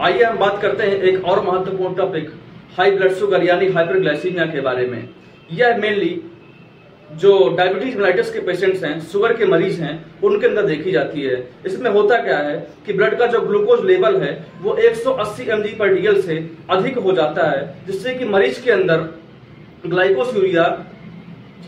आइए हम बात करते हैं एक और महत्वपूर्ण टॉपिक हाई ब्लड शुगर यानी हाइपरग्लाइसीमिया के बारे में। यह मेनली जो डायबिटीज मेलाइटिस के पेशेंट्स हैं, शुगर के मरीज हैं, उनके अंदर देखी जाती है। इसमें होता क्या है कि ब्लड का जो ग्लूकोज लेवल है वो 180 mg/dl से अधिक हो जाता है, जिससे कि मरीज के अंदर ग्लाइकोसूरिया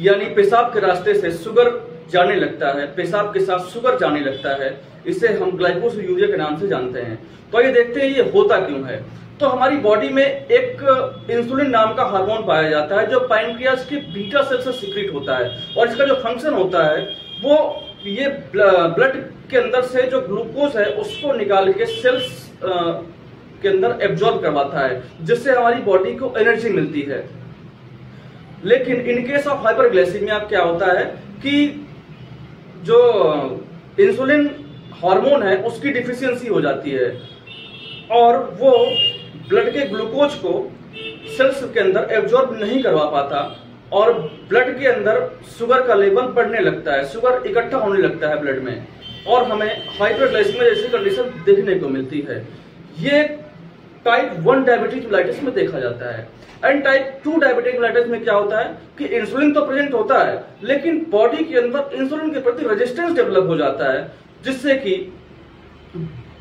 यानी पेशाब के रास्ते से शुगर जाने लगता है, पेशाब के साथ शुगर जाने लगता है। इसे हम ग्लाइकोसूरिया के नाम से जानते हैं। तो ये देखते हैं ये होता क्यों है। तो हमारी बॉडी में एक इंसुलिन नाम का हार्मोन पाया जाता है जो पैनक्रियाज के बीटा सेल से सीक्रेट होता है, और इसका जो फंक्शन होता है वो ये ब्लड के अंदर से जो ग्लूकोज है उसको निकाल के सेल्स के अंदर एब्जॉर्ब करवाता है, जिससे हमारी बॉडी को एनर्जी मिलती है। लेकिन इन केस ऑफ हाइपरग्लाइसीमिया क्या होता है कि जो इंसुलिन हार्मोन है उसकी डिफिशियंसी हो जाती है और वो ब्लड के ग्लूकोज को सेल्स के अंदर एब्जॉर्ब नहीं करवा पाता और ब्लड के अंदर शुगर का लेवल बढ़ने लगता है, शुगर इकट्ठा होने लगता है ब्लड में, और हमें हाइपरग्लाइसीमिया जैसी कंडीशन देखने को मिलती है। ये टाइप 1 डायबिटीज मेलाइटिस में देखा जाता है। एंड टाइप 2 डायबिटीज मेलाइटिस में क्या होता है कि इंसुलिन तो प्रेजेंट होता है, लेकिन बॉडी के अंदर इंसुलिन के प्रति रेजिस्टेंस डेवलप हो जाता है, जिससे कि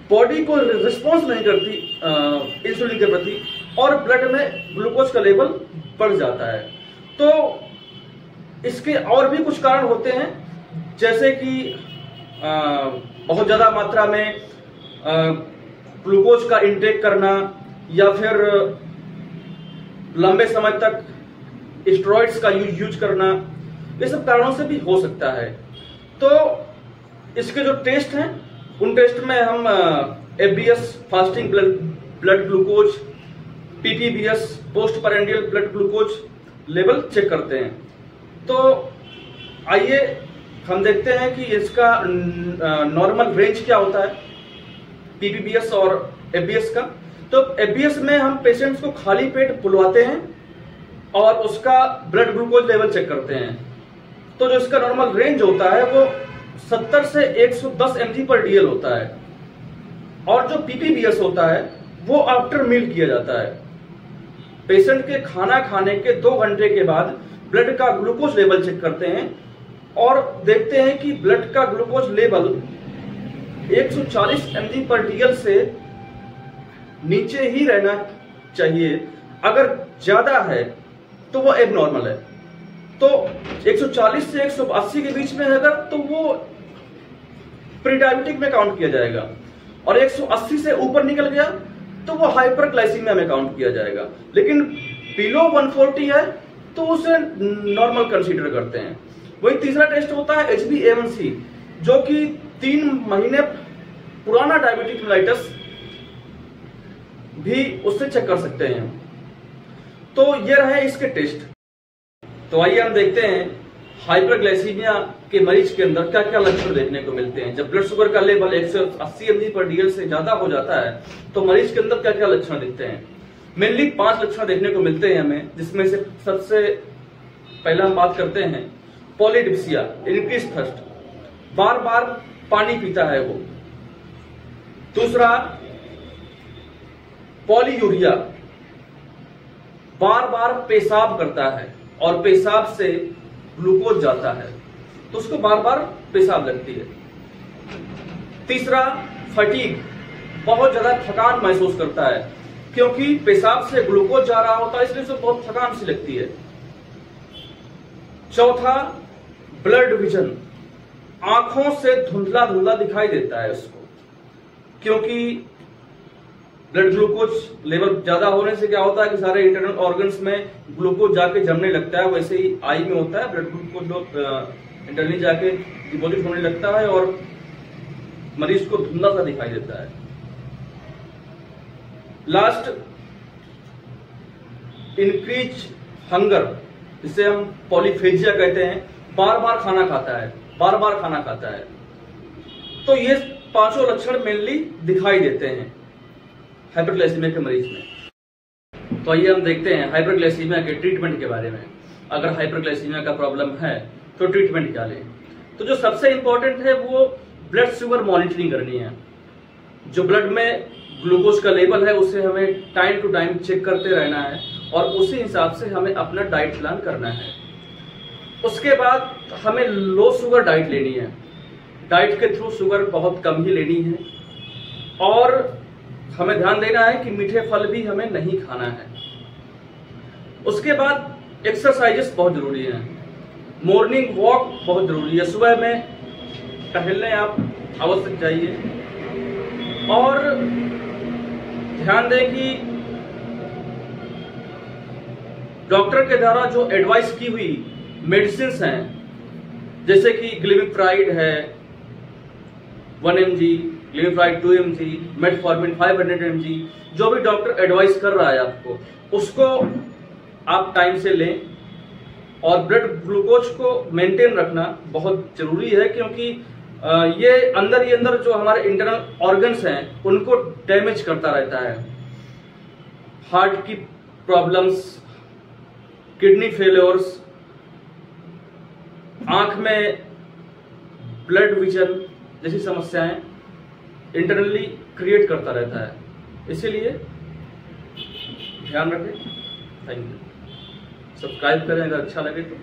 बॉडी को रिस्पॉन्स नहीं करती इंसुलिन के प्रति और ब्लड में ग्लूकोज का लेवल बढ़ जाता है। तो इसके और भी कुछ कारण होते हैं, जैसे कि बहुत ज्यादा मात्रा में ग्लूकोज का इंटेक करना या फिर लंबे समय तक स्टेरॉइड्स का यूज करना, ये सब कारणों से भी हो सकता है। तो इसके जो टेस्ट हैं उन टेस्ट में हम FBS fasting blood glucose, PPBS post prandial blood glucose level check करते हैं। तो आइए हम देखते हैं कि इसका नॉर्मल रेंज क्या होता है PPBS और FBS का। तो FBS में हम पेशेंट्स को खाली पेट बुलवाते हैं और उसका ब्लड ग्लूकोज लेवल चेक करते हैं। तो जो इसका नॉर्मल रेंज होता है वो 70 से 110 mg/dl होता है, और जो PPBS होता है वो आफ्टर मील किया जाता है। पेशेंट के खाना खाने के 2 घंटे के बाद ब्लड का ग्लूकोज लेवल चेक करते हैं और देखते हैं कि ब्लड का ग्लूकोज लेवल 140 mg/dl से नीचे ही रहना चाहिए। अगर ज्यादा है तो वो एबनॉर्मल है। तो 140 से 180 के बीच में है अगर, तो वो प्रीडायबिटिक में काउंट किया जाएगा, और 180 से ऊपर निकल गया तो वो हाइपरग्लाइसीमिया में काउंट किया जाएगा। लेकिन बिलो 140 है तो उसे नॉर्मल कंसीडर करते हैं। वही तीसरा टेस्ट होता है HbA1c, जो कि 3 महीने पुराना डायबिटिक मेलाइटिस भी उससे चेक कर सकते हैं। तो ये रहे इसके टेस्ट। तो आइए हम देखते हैं हाइपरग्लाइसीमिया के मरीज के अंदर क्या क्या लक्षण देखने को मिलते हैं। जब ब्लड शुगर का लेवल 180 mg/dl से ज्यादा हो जाता है तो मरीज के अंदर क्या क्या लक्षण दिखते हैं। मेनली 5 लक्षण देखने को मिलते हैं हमें, जिसमें से सबसे पहला हम बात करते हैं पॉलीडिप्सिया, इंक्रीज थर्स्ट, बार बार पानी पीता है वो। दूसरा पॉलीयूरिया, बार बार पेशाब करता है और पेशाब से ग्लूकोज जाता है तो उसको बार बार पेशाब लगती है। तीसरा फटीग, बहुत ज्यादा थकान महसूस करता है क्योंकि पेशाब से ग्लूकोज जा रहा होता है, इसलिए उसे बहुत थकान सी लगती है। चौथा ब्लड विजन, आंखों से धुंधला धुंधला दिखाई देता है उसको, क्योंकि ब्लड ग्लूकोज लेवल ज्यादा होने से क्या होता है कि सारे इंटरनल ऑर्गन्स में ग्लूकोज जाके जमने लगता है। वैसे ही आई में होता है, ब्लड ग्लूकोज इंटरनली जाके डिपॉजिट होने लगता है और मरीज को धुंधला सा दिखाई देता है। लास्ट इंक्रीज हंगर, जिसे हम पॉलीफेजिया कहते हैं, बार बार खाना खाता है, बार बार खाना खाता है। तो ये 5 लक्षण मेनली दिखाई देते हैं हाइपरग्लाइसीमिया के मरीज में। तो आइए हम देखते हैं हाइपरग्लाइसीमिया के ट्रीटमेंट के बारे में। अगर हाइपरग्लाइसीमिया का प्रॉब्लम है तो ट्रीटमेंट क्या लें। तो जो सबसे इंपॉर्टेंट है वो ब्लड शुगर मॉनिटरिंग करनी है। जो ब्लड में ग्लूकोज का लेवल है उसे हमें टाइम टू टाइम चेक करते रहना है और उसी हिसाब से हमें अपना डाइट प्लान करना है। उसके बाद हमें लो शुगर डाइट लेनी है। डाइट के थ्रू शुगर बहुत कम ही लेनी है और हमें ध्यान देना है कि मीठे फल भी हमें नहीं खाना है। उसके बाद एक्सरसाइजेस बहुत जरूरी है। मॉर्निंग वॉक बहुत जरूरी है। सुबह में टहलने आप अवश्य जाइए और ध्यान दें कि डॉक्टर के द्वारा जो एडवाइस की हुई मेडिसिन हैं, जैसे कि ग्लिमिफ्राइड है 1 mg, ग्लिमिफ्राइड 2 mg, मेटफॉर्मिन 500 mg, जो भी डॉक्टर एडवाइस कर रहा है आपको, उसको आप टाइम से लें। और ब्लड ग्लूकोज को मेंटेन रखना बहुत जरूरी है, क्योंकि ये अंदर ही अंदर जो हमारे इंटरनल ऑर्गन्स हैं उनको डैमेज करता रहता है। हार्ट की प्रॉब्लम्स, किडनी फेलियर्स, आंख में ब्लड विजन जैसी समस्याएं इंटरनली क्रिएट करता रहता है। इसीलिए ध्यान रखें। Thank you. सब्सक्राइब करें अगर अच्छा लगे तो।